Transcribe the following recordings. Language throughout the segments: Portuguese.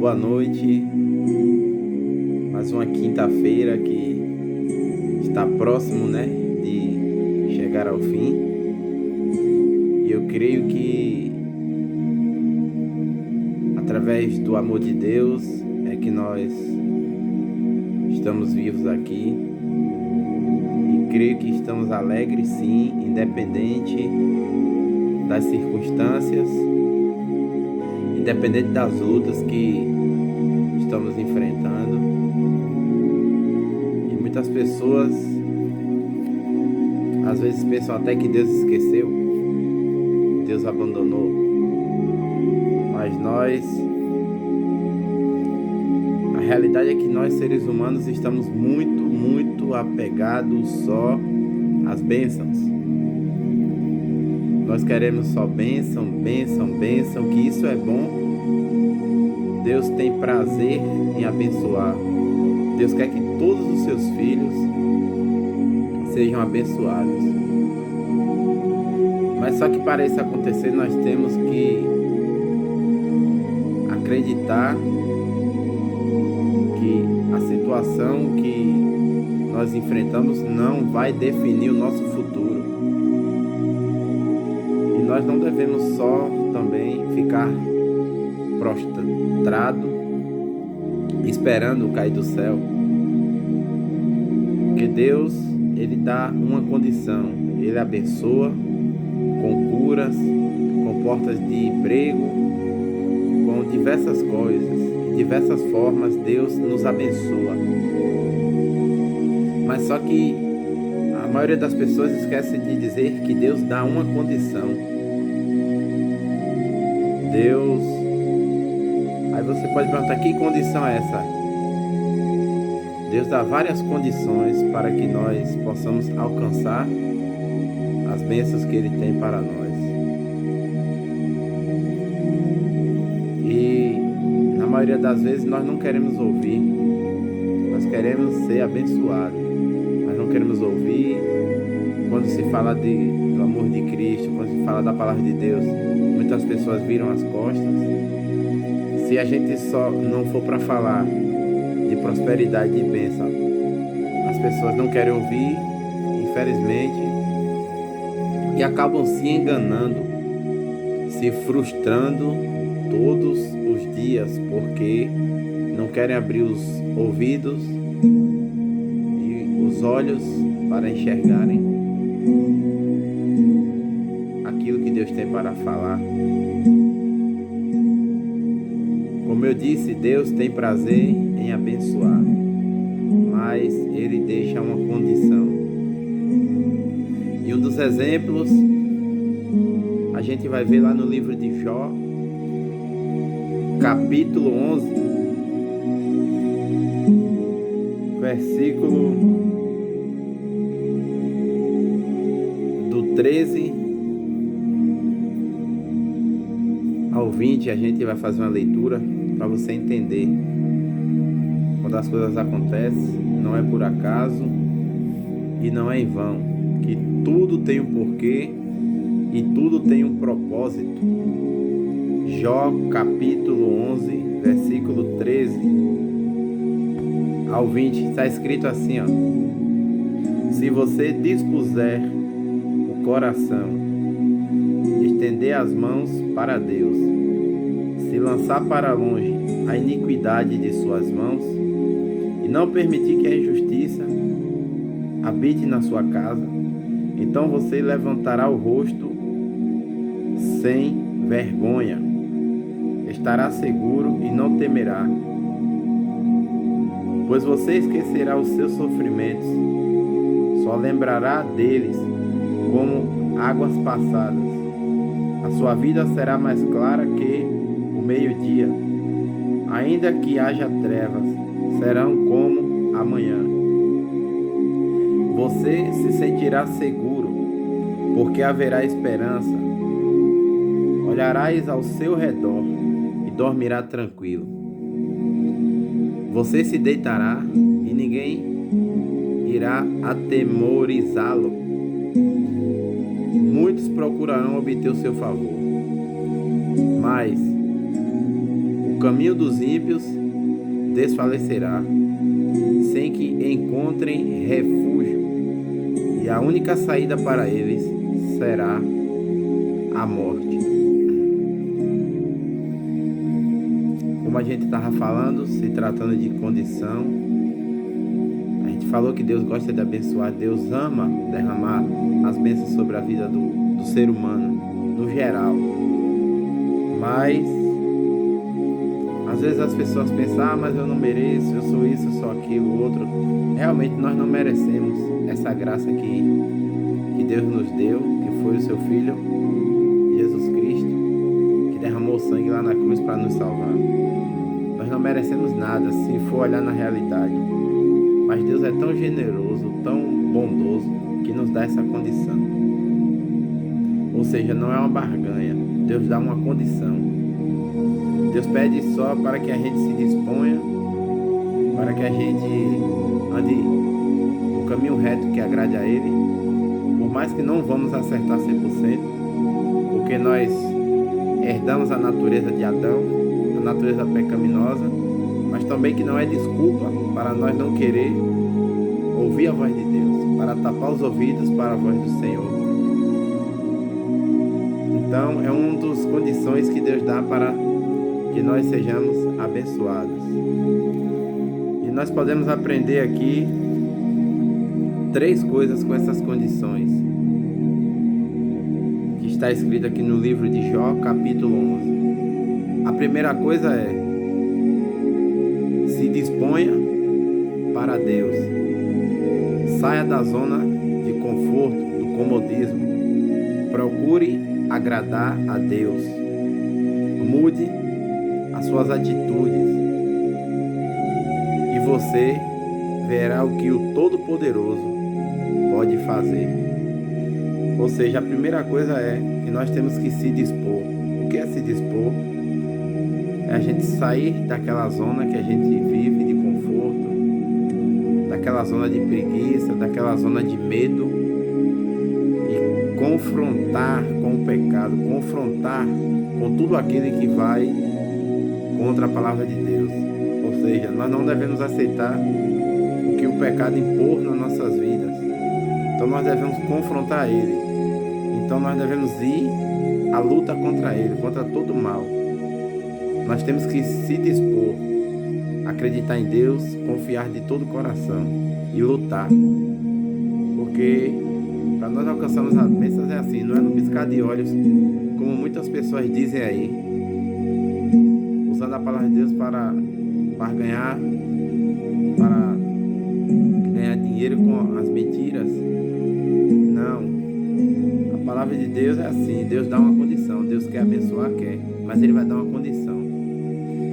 boa noite. Mais uma quinta-feira que está próximo, de chegar ao fim. E eu creio que através do amor de Deus é que nós estamos vivos aqui. E creio que estamos alegres, sim, independente das circunstâncias, independente das lutas que estamos enfrentando. E muitas pessoas às vezes pensam até que Deus esqueceu, Deus abandonou. Mas a realidade é que nós seres humanos estamos muito apegados só às bênçãos. Nós queremos só bênção, que isso é bom. Deus tem prazer em abençoar. Deus quer que todos os seus filhos sejam abençoados. Mas só que para isso acontecer, nós temos que acreditar que a situação que nós enfrentamos não vai definir o nosso futuro. E nós não devemos só também ficar prostrado, esperando cair do céu. Porque Deus, Ele dá uma condição. Ele abençoa com curas, com portas de emprego, com diversas coisas. De diversas formas Deus nos abençoa. Mas só que a maioria das pessoas esquece de dizer que Deus dá uma condição. Aí você pode perguntar, que condição é essa? Deus dá várias condições para que nós possamos alcançar as bênçãos que Ele tem para nós. E na maioria das vezes nós não queremos ouvir. Nós queremos ser abençoados. Nós não queremos ouvir. Quando se fala do amor de Cristo, quando se fala da palavra de Deus, muitas pessoas viram as costas. Se a gente só não for para falar de prosperidade e de bênção, as pessoas não querem ouvir, infelizmente, e acabam se enganando, se frustrando todos os dias, porque não querem abrir os ouvidos e os olhos para enxergarem aquilo que Deus tem para falar. Como eu disse, Deus tem prazer em abençoar, mas Ele deixa uma condição. E um dos exemplos a gente vai ver lá no livro de Jó, capítulo 11, versículo do 13 ao 20. A gente vai fazer uma leitura para você entender. Quando as coisas acontecem, não é por acaso e não é em vão, que tudo tem um porquê e tudo tem um propósito. Jó capítulo 11, versículo 13 ao 20, está escrito assim, ó: se você dispuser o coração, estender as mãos para Deus, se lançar para longe a iniquidade de suas mãos, e não permitir que a injustiça habite na sua casa, então você levantará o rosto sem vergonha, estará seguro e não temerá, pois você esquecerá os seus sofrimentos, só lembrará deles como águas passadas. A sua vida será mais clara que o meio-dia, ainda que haja trevas, serão como amanhã. Você se sentirá seguro, porque haverá esperança. Olharás ao seu redor e dormirá tranquilo. Você se deitará e ninguém irá atemorizá-lo. Muitos procurarão obter o seu favor, mas o O caminho dos ímpios desfalecerá, sem que encontrem refúgio, e a única saída para eles será a morte. Como a gente estava falando, se tratando de condição, a gente falou que Deus gosta de abençoar, Deus ama derramar as bênçãos sobre a vida do ser humano, no geral. Mas às vezes as pessoas pensam, mas eu não mereço, eu sou isso, eu sou aquilo, outro. Realmente nós não merecemos essa graça que Deus nos deu, que foi o seu Filho, Jesus Cristo, que derramou sangue lá na cruz para nos salvar. Nós não merecemos nada, se for olhar na realidade. Mas Deus é tão generoso, tão bondoso, que nos dá essa condição. Ou seja, não é uma barganha, Deus dá uma condição. Deus pede só para que a gente se disponha, para que a gente ande no caminho reto que agrade a Ele, por mais que não vamos acertar 100%, porque nós herdamos a natureza de Adão, a natureza pecaminosa, mas também que não é desculpa para nós não querer ouvir a voz de Deus, para tapar os ouvidos para a voz do Senhor. Então é uma das condições que Deus dá para que nós sejamos abençoados. E nós podemos aprender aqui 3 coisas com essas condições, que está escrito aqui no livro de Jó, capítulo 11. A primeira coisa é: se disponha para Deus. Saia da zona de conforto, do comodismo. Procure agradar a Deus. Mude as suas atitudes e você verá o que o Todo-Poderoso pode fazer. Ou seja, a primeira coisa é que nós temos que se dispor. O que é se dispor? É a gente sair daquela zona que a gente vive de conforto, daquela zona de preguiça, daquela zona de medo, e confrontar com o pecado, confrontar com tudo aquilo que vai contra a palavra de Deus. Ou seja, nós não devemos aceitar o que o pecado impor nas nossas vidas. Então nós devemos confrontar ele. Então nós devemos ir à luta contra ele, contra todo o mal. Nós temos que se dispor, acreditar em Deus, confiar de todo o coração e lutar. Porque para nós alcançarmos as bênçãos é assim, não é no piscar de olhos, como muitas pessoas dizem aí, usando a palavra de Deus para barganhar, para ganhar dinheiro com as mentiras. Não. A palavra de Deus é assim, Deus dá uma condição, Deus quer abençoar, quer, mas Ele vai dar uma condição.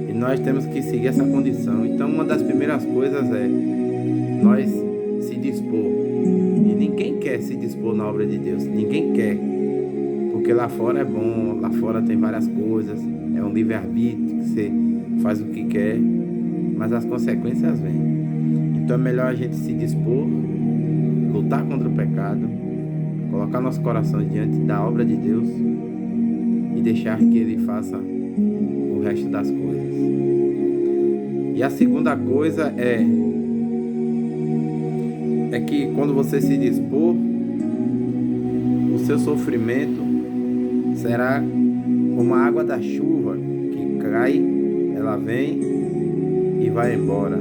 E nós temos que seguir essa condição. Então uma das primeiras coisas é nós se dispor. E ninguém quer se dispor na obra de Deus, ninguém quer. Porque lá fora é bom, lá fora tem várias coisas, é um livre-arbítrio, que você faz o que quer, mas as consequências vêm. Então é melhor a gente se dispor, lutar contra o pecado, colocar nosso coração diante da obra de Deus e deixar que Ele faça o resto das coisas. E a segunda coisa é que quando você se dispor, o seu sofrimento será como a água da chuva que cai, ela vem e vai embora.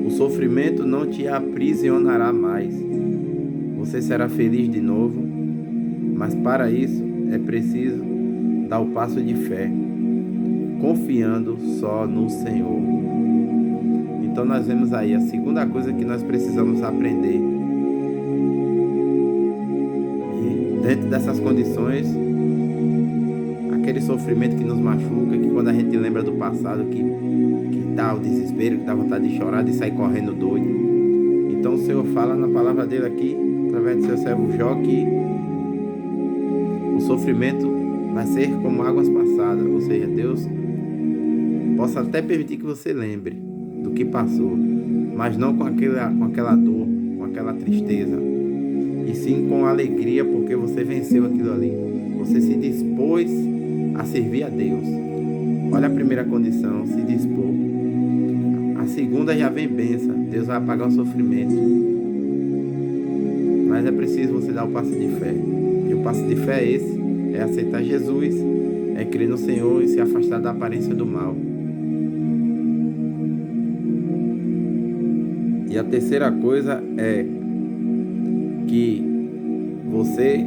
O sofrimento não te aprisionará mais. Você será feliz de novo, mas para isso é preciso dar o passo de fé, confiando só no Senhor. Então nós vemos aí a segunda coisa que nós precisamos aprender. E dentro dessas condições, aquele sofrimento que nos machuca, que quando a gente lembra do passado, que dá o desespero, que dá vontade de chorar, de sair correndo doido. Então o Senhor fala na palavra dele aqui, através do seu servo Jó, que o sofrimento vai ser como águas passadas. Ou seja, Deus possa até permitir que você lembre do que passou, mas não com aquela dor, com aquela tristeza, e sim com alegria, porque você venceu aquilo ali. Você se dispôs a servir a Deus. Olha a primeira condição, se dispor. A segunda já vem bênção. Deus vai apagar o sofrimento. Mas é preciso você dar o passo de fé. E o passo de fé é esse: é aceitar Jesus, é crer no Senhor e se afastar da aparência do mal. E a terceira coisa é que você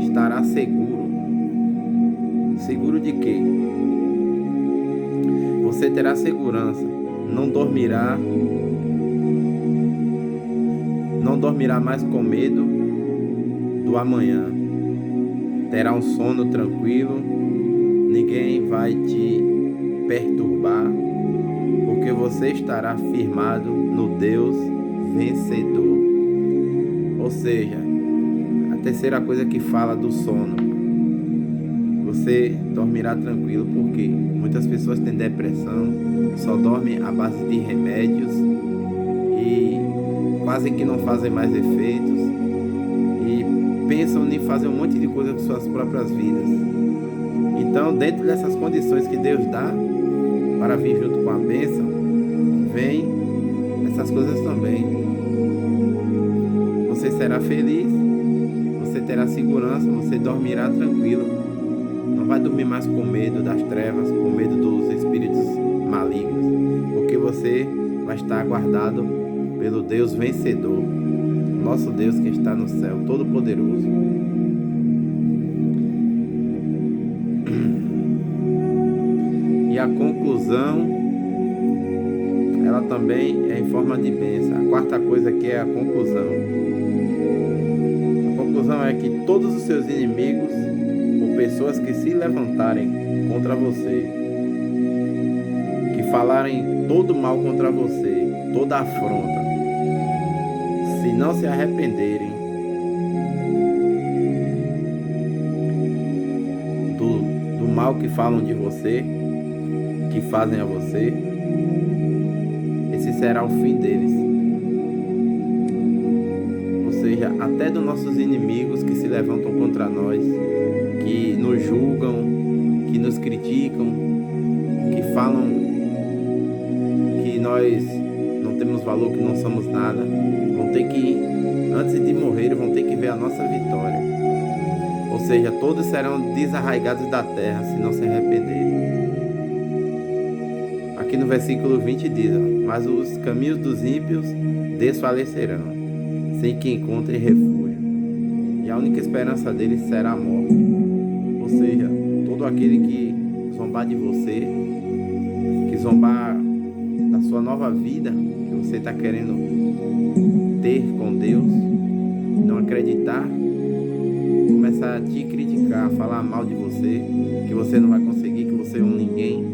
estará seguro. Seguro de quê? Você terá segurança. Não dormirá mais com medo do amanhã. Terá um sono tranquilo. Ninguém vai te perturbar, porque você estará firmado no Deus vencedor. Ou seja, a terceira coisa que fala do sono, você dormirá tranquilo, porque muitas pessoas têm depressão, só dormem à base de remédios e quase que não fazem mais efeitos e pensam em fazer um monte de coisa com suas próprias vidas. Então, dentro dessas condições que Deus dá para vir junto com a bênção, vem essas coisas também. Você será feliz, você terá segurança, você dormirá tranquilo. Não vai dormir mais com medo das trevas, com medo dos espíritos malignos, porque você vai estar guardado pelo Deus vencedor, nosso Deus que está no céu, todo-poderoso. E a conclusão, ela também é em forma de bênção. A quarta coisa aqui é a conclusão. A conclusão é que todos os seus inimigos, ou pessoas que se levantarem contra você, que falarem todo mal contra você, toda afronta, se não se arrependerem do mal que falam de você, que fazem a você, esse será o fim deles. Ou seja, até dos nossos inimigos que se levantam contra nós, que nos julgam, que nos criticam, que falam que nós não temos valor, que não somos nada, vão ter que, antes de morrer, vão ter que ver a nossa vitória. Ou seja, todos serão desarraigados da terra se não se arrependerem. Aqui no versículo 20 diz: mas os caminhos dos ímpios desfalecerão, sem que encontrem refúgio, e a única esperança deles será a morte. Ou seja, todo aquele que zombar de você, que zombar da sua nova vida que você está querendo ter com Deus, não acreditar, começar a te criticar, falar mal de você, que você não vai conseguir, que você é um ninguém,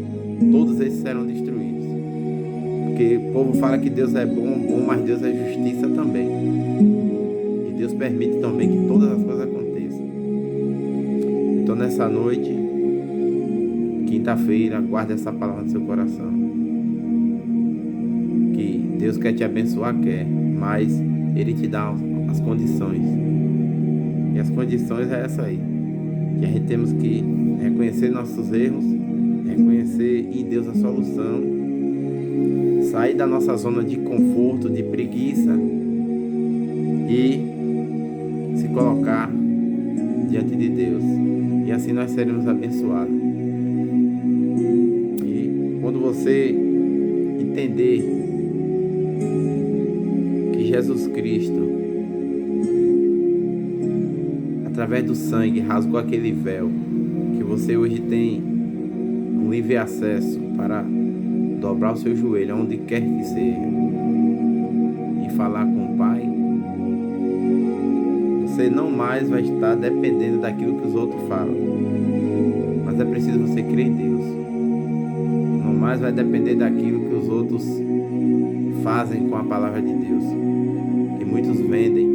todos esses serão destruídos. Porque o povo fala que Deus é bom, mas Deus é justiça também. E Deus permite também que todas as coisas aconteçam. Então nessa noite, quinta-feira, guarde essa palavra no seu coração. Que Deus quer te abençoar, quer, mas Ele te dá as condições. E as condições é essa aí. Que a gente temos que reconhecer nossos erros, reconhecer em Deus a solução, sair da nossa zona de conforto, de preguiça e se colocar diante de Deus. E assim nós seremos abençoados. E quando você entender que Jesus Cristo, através do sangue, rasgou aquele véu, que você hoje tem um livre acesso para dobrar o seu joelho onde quer que seja e falar com o Pai, você não mais vai estar dependendo daquilo que os outros falam, mas é preciso você crer em Deus. Não mais vai depender daquilo que os outros fazem com a palavra de Deus, que muitos vendem,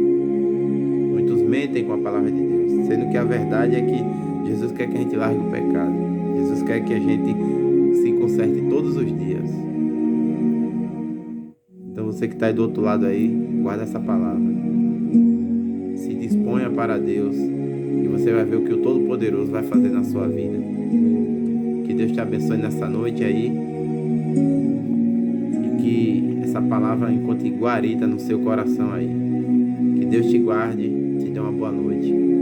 muitos mentem com a palavra de Deus, sendo que a verdade é que Jesus quer que a gente largue o pecado. Jesus quer que a gente se conserte todos os dias. Então você que está aí do outro lado aí, guarda essa palavra. Se disponha para Deus e você vai ver o que o Todo-Poderoso vai fazer na sua vida. Que Deus te abençoe nessa noite aí. E que essa palavra encontre guarida no seu coração aí. Que Deus te guarde, te dê uma boa noite.